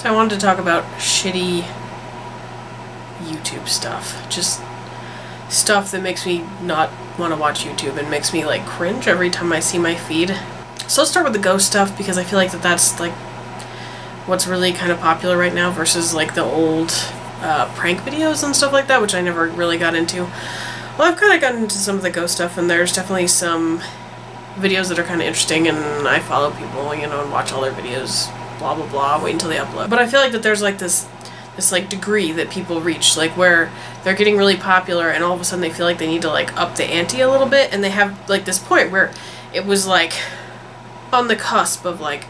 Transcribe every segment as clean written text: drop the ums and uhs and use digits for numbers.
So I wanted to talk about shitty YouTube stuff. Just stuff that makes me not want to watch YouTube and makes me like cringe every time I see my feed. So let's start with the ghost stuff, because I feel like that's like what's really kind of popular right now versus like the old prank videos and stuff like that, which I never really got into. Well, I've kind of gotten into some of the ghost stuff, and there's definitely some videos that are kind of interesting, and I follow people, you know, and watch all their videos, blah blah blah, wait until they upload. But I feel like that there's like this like degree that people reach, like where they're getting really popular and all of a sudden they feel like they need to like up the ante a little bit, and they have like this point where it was like on the cusp of like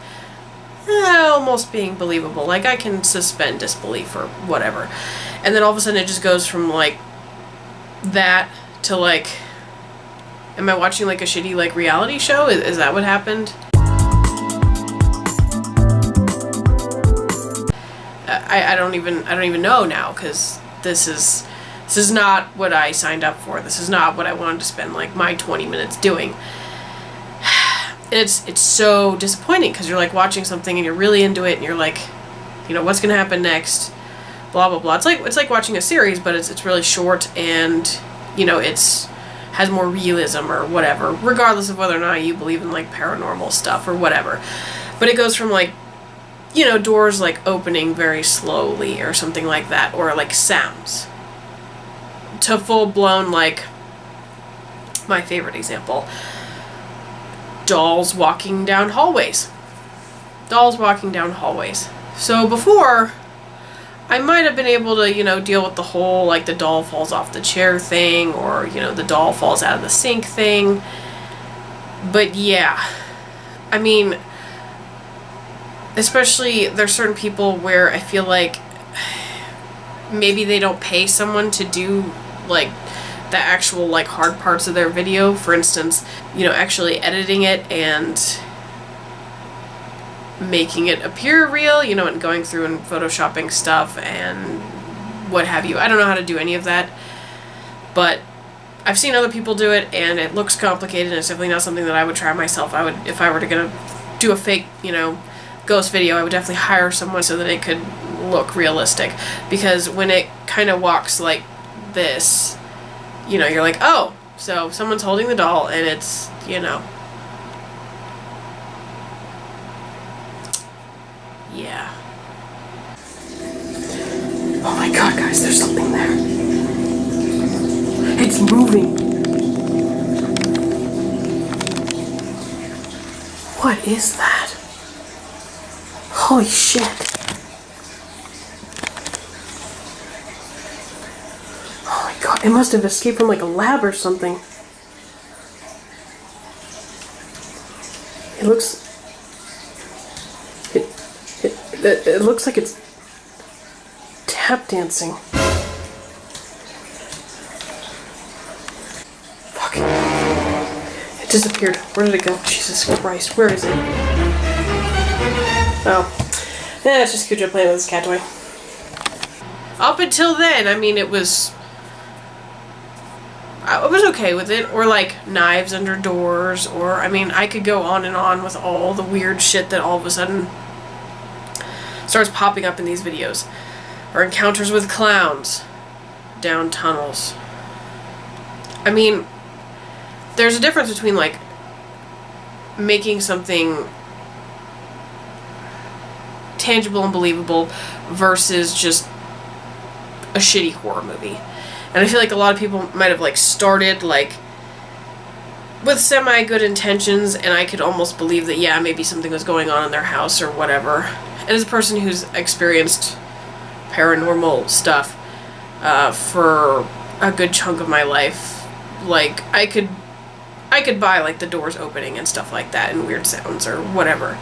almost being believable, like I can suspend disbelief or whatever, and then all of a sudden it just goes from like that to like, am I watching like a shitty like reality show? Is that what happened? I don't even know now, because this is not what I signed up for. This is not what I wanted to spend like my 20 minutes doing. And it's so disappointing, because you're like watching something and you're really into it and you're like, you know, what's gonna happen next? Blah blah blah. It's like watching a series, but it's really short, and you know, has more realism or whatever, regardless of whether or not you believe in like paranormal stuff or whatever. But it goes from like, you know, doors like opening very slowly or something like that, or like sounds, to full blown like, my favorite example, dolls walking down hallways. Dolls walking down hallways. So before, I might have been able to, you know, deal with the whole like the doll falls off the chair thing, or, you know, the doll falls out of the sink thing. But yeah, I mean, especially there's certain people where I feel like maybe they don't pay someone to do like the actual like hard parts of their video. For instance, you know, actually editing it and making it appear real, you know, and going through and photoshopping stuff and what have you. I don't know how to do any of that, but I've seen other people do it, and it looks complicated, and it's definitely not something that I would try myself. I would, if I were to gonna do a fake, you know, ghost video, I would definitely hire someone so that it could look realistic, because when it kind of walks like this, you know, you're like, oh, so someone's holding the doll and it's, you know, yeah. Oh my god, guys, there's something there. It's moving. What is that? Holy shit. Oh my god, it must have escaped from like a lab or something. It looks... It looks like it's tap dancing. Fuck. It disappeared. Where did it go? Jesus Christ, where is it? Oh. Yeah, it's just Cujo playing with his cat toy. Up until then, I mean, I was okay with it. Or like knives under doors, or I mean, I could go on and on with all the weird shit that all of a sudden starts popping up in these videos. Or encounters with clowns down tunnels. I mean, there's a difference between like making something tangible and believable versus just a shitty horror movie. And I feel like a lot of people might have like started like with semi-good intentions, and I could almost believe that, yeah, maybe something was going on in their house or whatever. And as a person who's experienced paranormal stuff for a good chunk of my life, like I could buy like the doors opening and stuff like that, and weird sounds or whatever,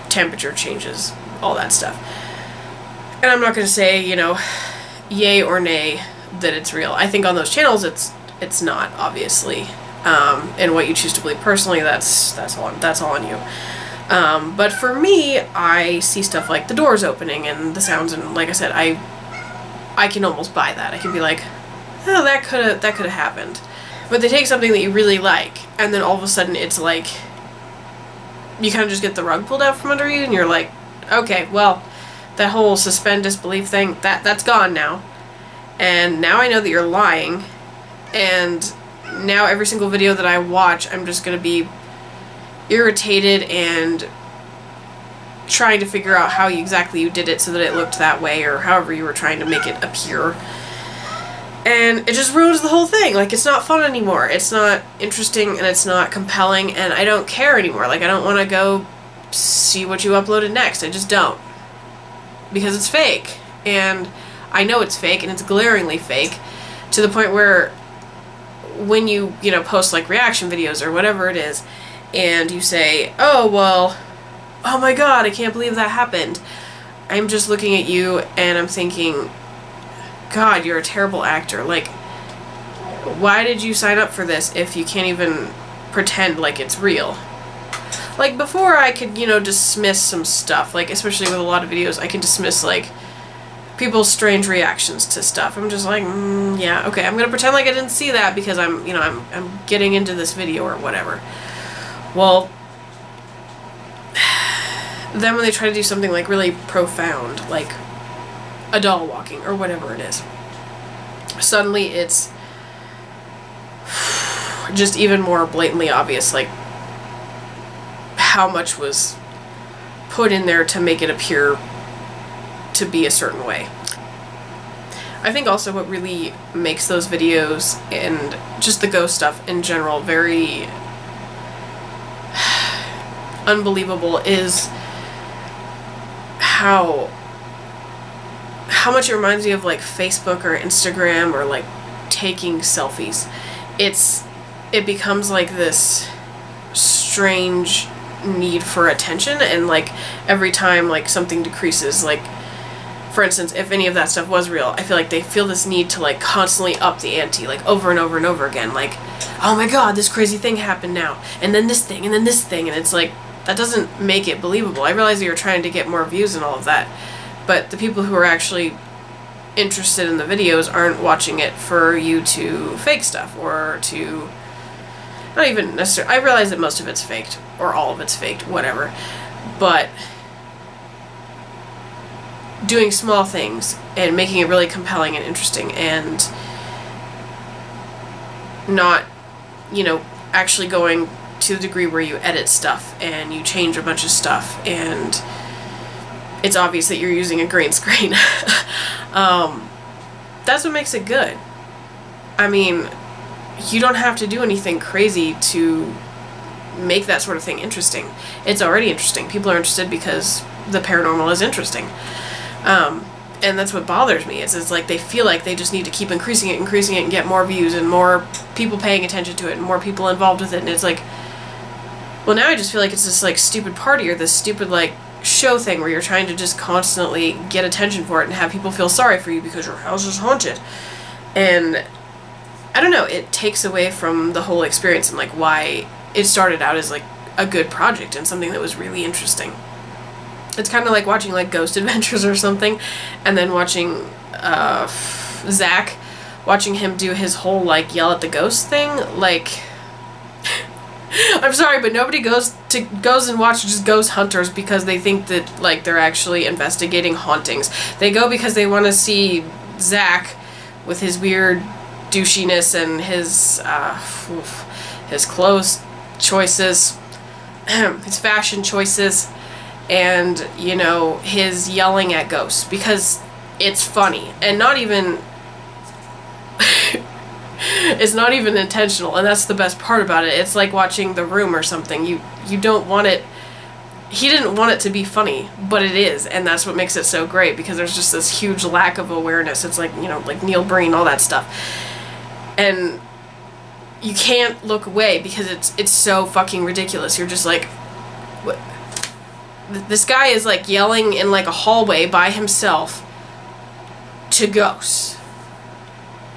temperature changes, all that stuff. And I'm not going to say, you know, yay or nay that it's real. I think on those channels it's not, obviously. And what you choose to believe personally, that's all on you. But for me, I see stuff like the doors opening and the sounds, and like I said, I can almost buy that. I can be like, oh, that could have happened. But they take something that you really like, and then all of a sudden it's like, you kind of just get the rug pulled out from under you, and you're like, okay, well, that whole suspend disbelief thing, that's gone now. And now I know that you're lying, and now every single video that I watch, I'm just going to be irritated and trying to figure out how exactly you did it so that it looked that way, or however you were trying to make it appear. And it just ruins the whole thing. Like, it's not fun anymore. It's not interesting, and it's not compelling, and I don't care anymore. Like, I don't want to go see what you uploaded next. I just don't. Because it's fake. And I know it's fake, and it's glaringly fake, to the point where when you post, like, reaction videos or whatever it is, and you say, oh, well, oh my god, I can't believe that happened. I'm just looking at you, and I'm thinking, God, you're a terrible actor. Like, why did you sign up for this if you can't even pretend like it's real? Like, before I could, dismiss some stuff, like, especially with a lot of videos, I can dismiss, like, people's strange reactions to stuff. I'm just like, yeah, okay, I'm gonna pretend like I didn't see that because I'm getting into this video or whatever. Well, then when they try to do something, like, really profound, like a doll walking or whatever it is, suddenly it's just even more blatantly obvious, like, how much was put in there to make it appear to be a certain way. I think also what really makes those videos and just the ghost stuff in general very unbelievable is how much it reminds me of, like, Facebook or Instagram, or, like, taking selfies. It becomes like this strange need for attention, and, like, every time, like, something decreases, like, for instance, if any of that stuff was real, I feel like they feel this need to, like, constantly up the ante, like, over and over and over again, like, oh my god, this crazy thing happened now, and then this thing, and then this thing, and it's like, that doesn't make it believable. I realize that you're trying to get more views and all of that, but the people who are actually interested in the videos aren't watching it for you to fake stuff, or to, not even necessarily, I realize that most of it's faked, or all of it's faked, whatever, but doing small things and making it really compelling and interesting, and not, actually going to the degree where you edit stuff and you change a bunch of stuff and it's obvious that you're using a green screen. That's what makes it good. I mean, you don't have to do anything crazy to make that sort of thing interesting. It's already interesting. People are interested because the paranormal is interesting. And that's what bothers me. It's like they feel like they just need to keep increasing it and get more views and more people paying attention to it and more people involved with it. And it's like, well, now I just feel like it's this, like, stupid party or this stupid, like, show thing where you're trying to just constantly get attention for it and have people feel sorry for you because your house is haunted. And I don't know, it takes away from the whole experience and, like, why it started out as, like, a good project and something that was really interesting. It's kind of like watching, like, Ghost Adventures or something, and then watching Zach, watching him do his whole, like, yell at the ghost thing. Like, I'm sorry, but nobody goes and watches ghost hunters because they think that, like, they're actually investigating hauntings. They go because they want to see Zach with his weird douchiness and his clothes choices, his fashion choices, and, his yelling at ghosts, because it's funny, and not even it's not even intentional, and that's the best part about it. It's like watching The Room or something. You don't want it, he didn't want it to be funny, but it is, and that's what makes it so great, because there's just this huge lack of awareness. It's like, like Neil Breen, all that stuff, and you can't look away because it's so fucking ridiculous. You're just like, what? This guy is, like, yelling in, like, a hallway by himself to ghosts.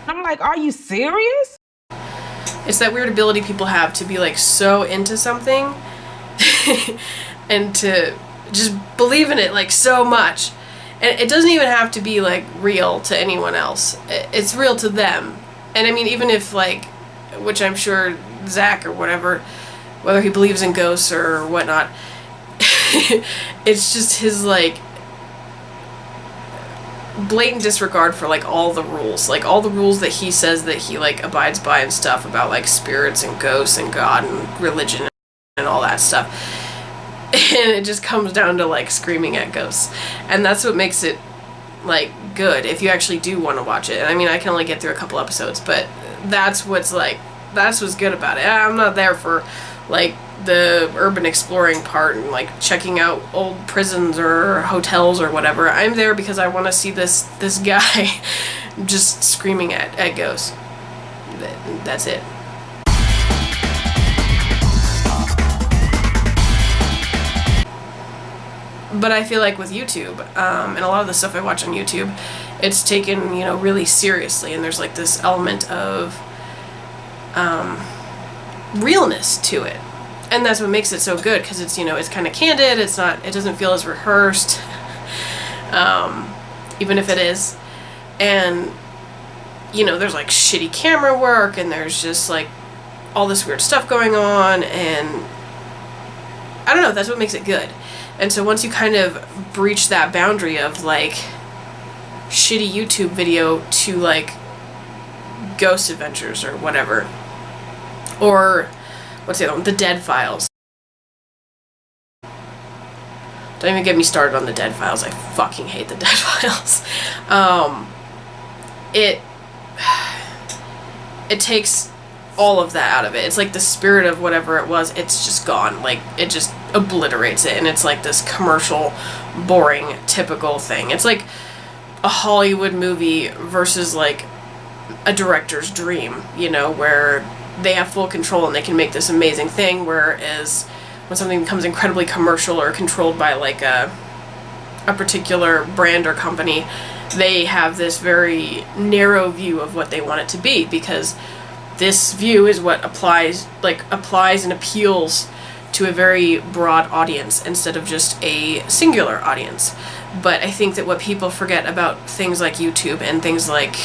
I'm like, are you serious? It's that weird ability people have to be, like, so into something and to just believe in it, like, so much. And it doesn't even have to be, like, real to anyone else. It's real to them. And I mean, even if, like, which I'm sure Zach or whatever, whether he believes in ghosts or whatnot, it's just his, like, blatant disregard for like all the rules, like all the rules that he says that he like abides by and stuff about like spirits and ghosts and God and religion and all that stuff. And it just comes down to like screaming at ghosts, and that's what makes it like good if you actually do want to watch it. And I mean, I can only get through a couple episodes, but that's what's good about it. I'm not there for like the urban exploring part and like checking out old prisons or hotels or whatever. I'm there because I want to see this guy just screaming at ghosts. That's it. But I feel like with YouTube, and a lot of the stuff I watch on YouTube, it's taken, really seriously, and there's like this element of realness to it. And that's what makes it so good, because it's, it's kind of candid, it doesn't feel as rehearsed, even if it is. And, there's like shitty camera work, and there's just like all this weird stuff going on, and I don't know, that's what makes it good. And so once you kind of breach that boundary of like shitty YouTube video to like ghost adventures or whatever, or what's the other one? The Dead Files. Don't even get me started on the Dead Files. I fucking hate the Dead Files. It takes all of that out of it. It's like the spirit of whatever it was, it's just gone. Like, it just obliterates it, and it's like this commercial, boring, typical thing. It's like a Hollywood movie versus like a director's dream, where they have full control and they can make this amazing thing, whereas when something becomes incredibly commercial or controlled by like a particular brand or company, they have this very narrow view of what they want it to be, because this view is what applies and appeals to a very broad audience instead of just a singular audience. But I think that what people forget about things like YouTube and things like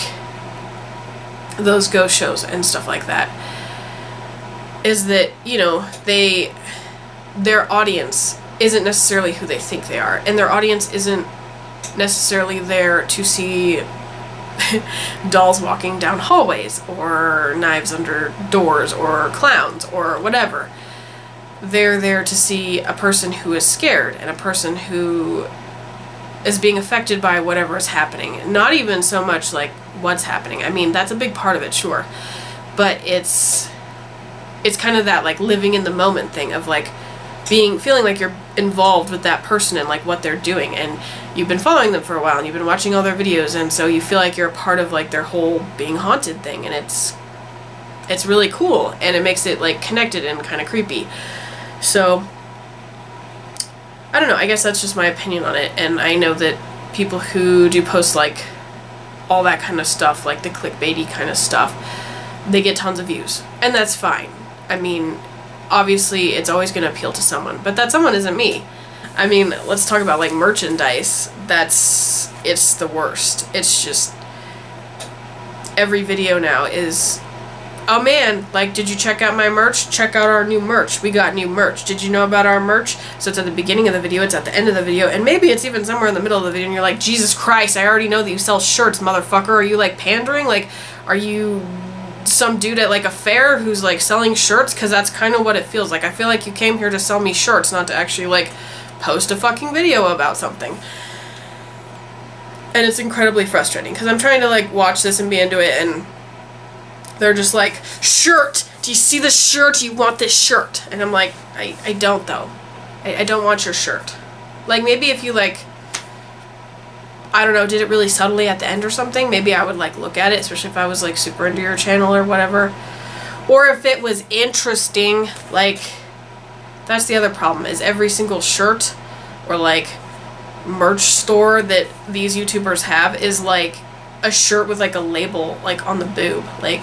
those ghost shows and stuff like that is that, their audience isn't necessarily who they think they are, and their audience isn't necessarily there to see dolls walking down hallways or knives under doors or clowns or whatever. They're there to see a person who is scared and a person who is being affected by whatever is happening. Not even so much like what's happening. I mean, that's a big part of it, sure. But it's kind of that like living in the moment thing of like feeling like you're involved with that person and like what they're doing, and you've been following them for a while and you've been watching all their videos, and so you feel like you're a part of like their whole being haunted thing, and it's really cool, and it makes it like connected and kind of creepy. So I don't know, I guess that's just my opinion on it. And I know that people who do post like all that kind of stuff, like the clickbaity kind of stuff, they get tons of views, and that's fine. I mean, obviously it's always going to appeal to someone, but that someone isn't me. I mean, let's talk about like merchandise. It's the worst. It's just every video now is, oh man, like, did you check out my merch? Check out our new merch. We got new merch. Did you know about our merch? So it's at the beginning of the video, it's at the end of the video, and maybe it's even somewhere in the middle of the video, and you're like, Jesus Christ, I already know that you sell shirts, motherfucker. Are you like pandering? Like, are you some dude at like a fair who's like selling shirts? Because that's kind of what it feels like. I feel like you came here to sell me shirts, not to actually like post a fucking video about something. And it's incredibly frustrating because I'm trying to like watch this and be into it, and they're just like, shirt, do you see this shirt? Do you want this shirt? And I'm like, I don't though. I don't want your shirt. Like, maybe if you like, I don't know, did it really subtly at the end or something, maybe I would like look at it, especially if I was like super into your channel or whatever. Or if it was interesting. Like, that's the other problem, is every single shirt or like merch store that these YouTubers have is like a shirt with like a label like on the boob, like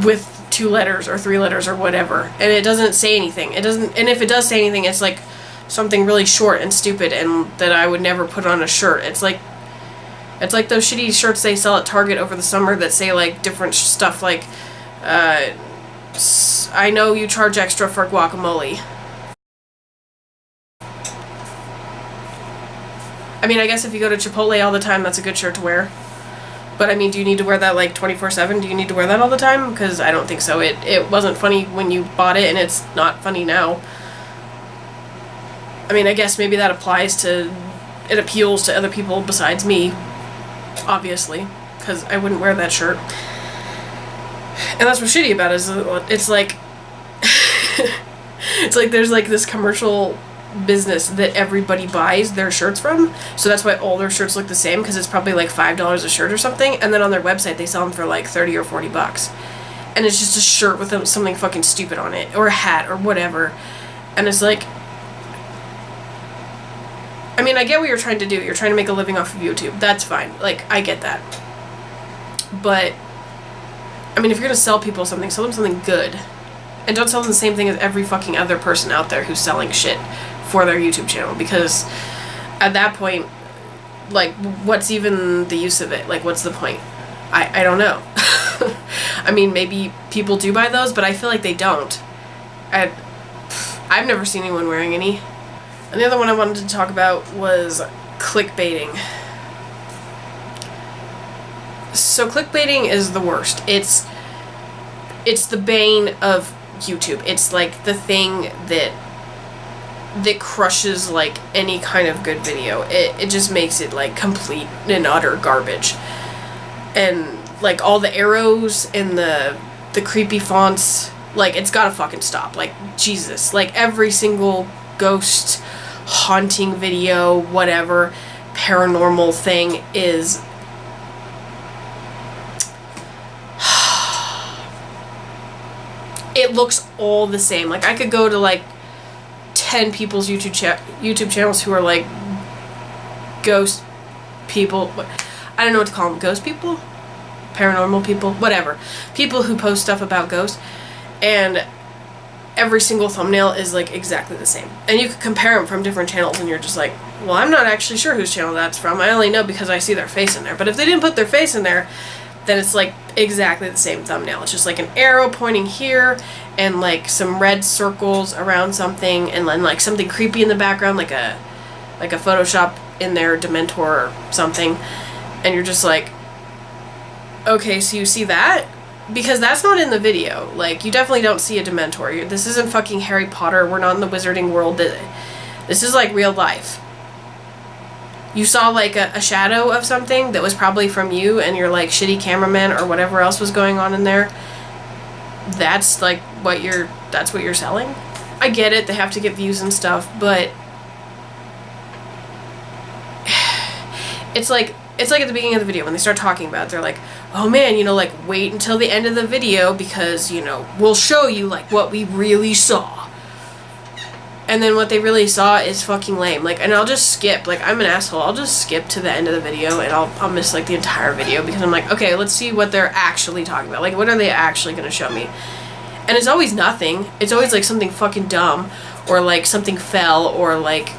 with 2 letters or 3 letters or whatever, and it doesn't say anything. It doesn't, and if it does say anything, it's like something really short and stupid, and that I would never put on a shirt. It's like those shitty shirts they sell at Target over the summer that say like different stuff like, I know you charge extra for guacamole. I mean, I guess if you go to Chipotle all the time, that's a good shirt to wear. But I mean, do you need to wear that like 24/7? Do you need to wear that all the time? Because I don't think so. It wasn't funny when you bought it, and it's not funny now. I mean, I guess maybe that applies to, it appeals to other people besides me, obviously, because I wouldn't wear that shirt. And that's what's shitty about it, is it's like, it's like there's like this commercial business that everybody buys their shirts from, so that's why all their shirts look the same, because it's probably like $5 a shirt or something, and then on their website they sell them for like 30 or 40 bucks, and it's just a shirt with something fucking stupid on it, or a hat, or whatever, and it's like, I mean, I get what you're trying to do, you're trying to make a living off of YouTube, that's fine, like, I get that, but, I mean, if you're gonna sell people something, sell them something good, and don't sell them the same thing as every fucking other person out there who's selling shit for their YouTube channel, because at that point, like, what's even the use of it? Like, what's the point? I don't know. I mean, maybe people do buy those, but I feel like they don't. I've never seen anyone wearing any. And the other one I wanted to talk about was clickbaiting. So clickbaiting is the worst. It's the bane of YouTube. It's like the thing that crushes like any kind of good video. It just makes it like complete and utter garbage. And like all the arrows and the creepy fonts, like, it's gotta fucking stop. Like, Jesus. Like, every single ghost haunting video, whatever, paranormal thing is it looks all the same. Like, I could go to like 10 people's YouTube channels who are like ghost people. I don't know what to call them. Ghost people? Paranormal people? Whatever. People who post stuff about ghosts. And every single thumbnail is like exactly the same. And you could compare them from different channels and you're just like, well, I'm not actually sure whose channel that's from. I only know because I see their face in there. But if they didn't put their face in there, then it's like exactly the same thumbnail. It's just like an arrow pointing here and like some red circles around something and then like something creepy in the background, like a Photoshop in there, Dementor or something. And you're just like, okay, so you see that? Because that's not in the video. Like, you definitely don't see a Dementor. This isn't fucking Harry Potter. We're not in the wizarding world. This is like real life. You saw like a shadow of something that was probably from you and your like shitty cameraman or whatever else was going on in there. That's like that's what you're selling. I get it, they have to get views and stuff, but it's like at the beginning of the video when they start talking about it, they're like, oh man, you know, like, wait until the end of the video because, you know, we'll show you like what we really saw. And then what they really saw is fucking lame. Like, and I'll just skip. Like, I'm an asshole. I'll just skip to the end of the video and I'll miss like the entire video because I'm like, okay, let's see what they're actually talking about. Like, what are they actually going to show me? And it's always nothing. It's always like something fucking dumb or like something fell or like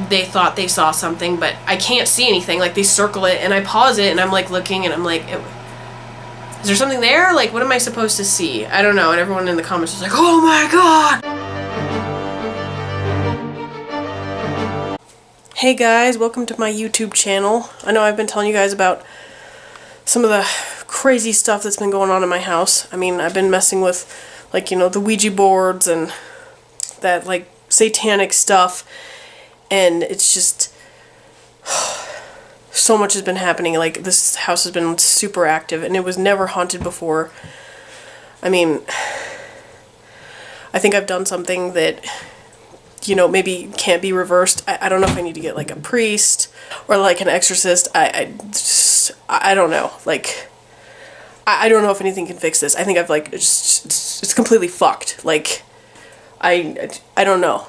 they thought they saw something but I can't see anything. Like, they circle it and I pause it and I'm like looking and I'm like, is there something there? Like, what am I supposed to see? I don't know. And everyone in the comments was like, oh my god! Hey guys, welcome to my YouTube channel. I know I've been telling you guys about some of the crazy stuff that's been going on in my house. I mean, I've been messing with, like, you know, the Ouija boards and that, like, satanic stuff. And it's just, so much has been happening. Like, this house has been super active and it was never haunted before. I mean, I think I've done something that, you know, maybe can't be reversed. I don't know if I need to get like a priest or like an exorcist. I don't know. Like, I don't know if anything can fix this. I think I've like, it's completely fucked. Like, I don't know.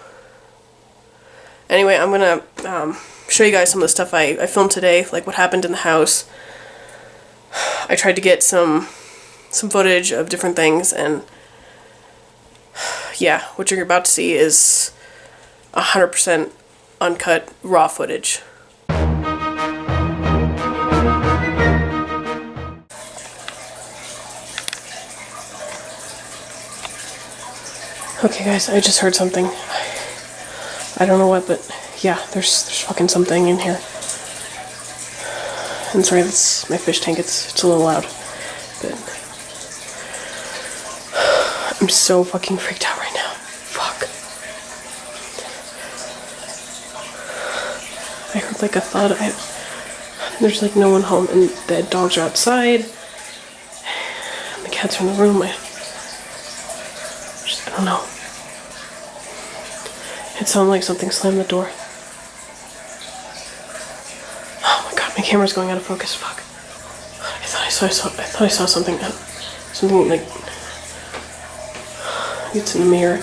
Anyway, I'm gonna show you guys some of the stuff I filmed today, like what happened in the house. I tried to get some footage of different things, and yeah, what you're about to see is 100% uncut raw footage. Okay guys, I just heard something. I don't know what, but yeah, there's fucking something in here. I'm sorry, that's my fish tank. It's a little loud, but I'm so fucking freaked out right now. Fuck. I heard like a thud. There's like no one home, and the dogs are outside, and the cats are in the room. I don't know. It sounded like something slammed the door. Oh my god, my camera's going out of focus. Fuck. I thought I saw something. Something like it's in the mirror,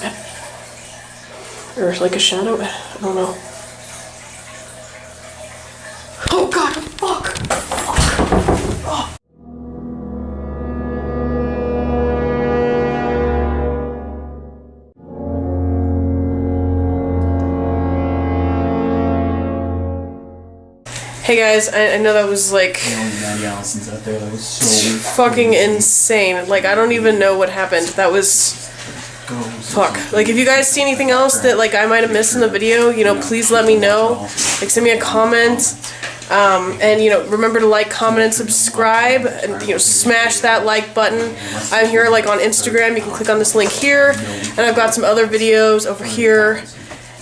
or like a shadow. I don't know. Oh god, fuck! Oh. Hey guys, I know that was like Allison's out there. That was so fucking insane. Like, I don't even know what happened. That was fuck. Like, if you guys see anything else that like I might have missed in the video, you know, please let me know. Like, send me a comment. And you know, remember to like, comment, and subscribe, and you know, smash that like button. I'm here like on Instagram. You can click on this link here, and I've got some other videos over here.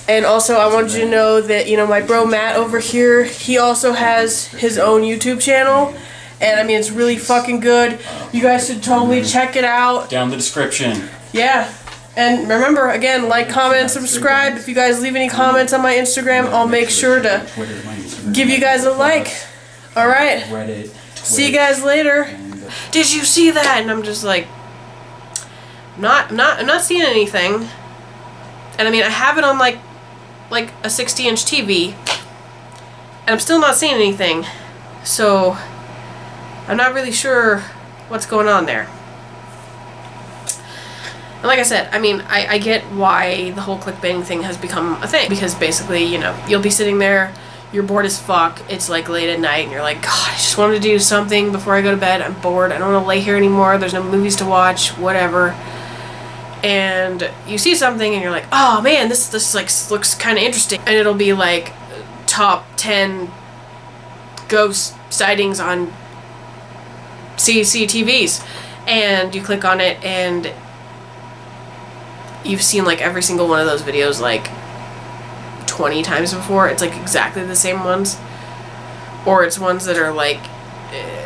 And also, I wanted you to know that, you know, my bro Matt over here, he also has his own YouTube channel. And I mean, it's really fucking good. You guys should totally check it out. down the description. Yeah. And remember, again, like, comment, and subscribe. If you guys leave any comments on my Instagram, I'll make sure to give you guys a like. Alright? See you guys later. Did you see that? And I'm just like, I'm not seeing anything. And I mean, I have it on like a 60-inch TV, and I'm still not seeing anything. So I'm not really sure what's going on there. And like I said, I mean, I get why the whole clickbaiting thing has become a thing, because basically, you know, you'll be sitting there, you're bored as fuck, it's like late at night, and you're like, God, I just wanted to do something before I go to bed, I'm bored, I don't want to lay here anymore, there's no movies to watch, whatever. And you see something and you're like, oh man, this like looks kind of interesting, and it'll be like top 10 ghost sightings on CCTVs, and you click on it and you've seen like every single one of those videos like 20 times before. It's like exactly the same ones, or it's ones that are like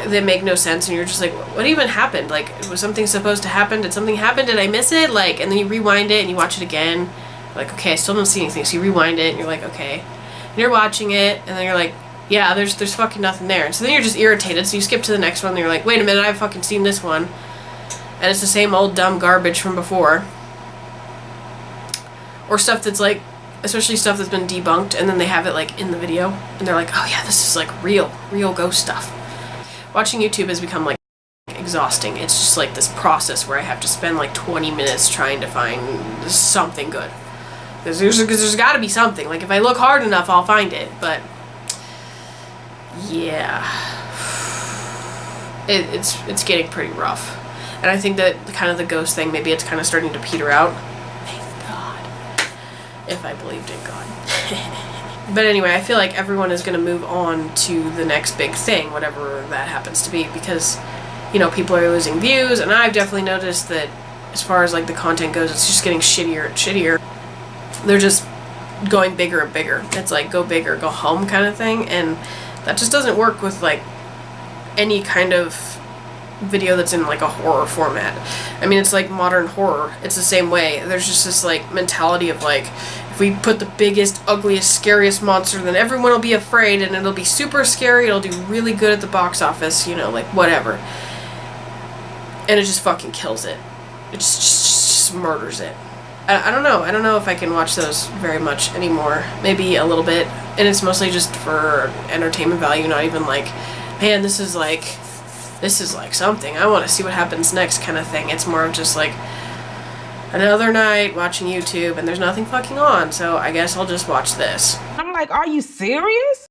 that make no sense, and you're just like, what even happened? Like, was something supposed to happen? Did something happen? Did I miss it? Like, and then you rewind it and you watch it again, like, okay, I still don't see anything. So you rewind it and you're like, okay, and you're watching it, and then you're like, yeah, there's fucking nothing there. And so then you're just irritated, so you skip to the next one and you're like, wait a minute, I've fucking seen this one, and it's the same old dumb garbage from before. Or stuff that's like, especially stuff that's been debunked, and then they have it like in the video and they're like, oh yeah, this is like real ghost stuff. Watching YouTube has become like exhausting. It's just like this process where I have to spend like 20 minutes trying to find something good. Because there's got to be something. Like, if I look hard enough, I'll find it. But yeah, it's getting pretty rough. And I think that kind of the ghost thing, maybe it's kind of starting to peter out. Thank God. If I believed in God. But anyway, I feel like everyone is going to move on to the next big thing, whatever that happens to be, because, you know, people are losing views, and I've definitely noticed that as far as like the content goes, it's just getting shittier and shittier. They're just going bigger and bigger. It's like go big or go home kind of thing, and that just doesn't work with like any kind of video that's in like a horror format. I mean, it's like modern horror. It's the same way. There's just this like mentality of like, if we put the biggest, ugliest, scariest monster, then everyone will be afraid, and it'll be super scary, it'll do really good at the box office, you know, like whatever. And it just fucking kills it. It just murders it. I don't know. I don't know if I can watch those very much anymore. Maybe a little bit. And it's mostly just for entertainment value, not even like, man, this is like something. I want to see what happens next kind of thing. It's more of just like another night watching YouTube, and there's nothing fucking on, so I guess I'll just watch this. I'm like, are you serious?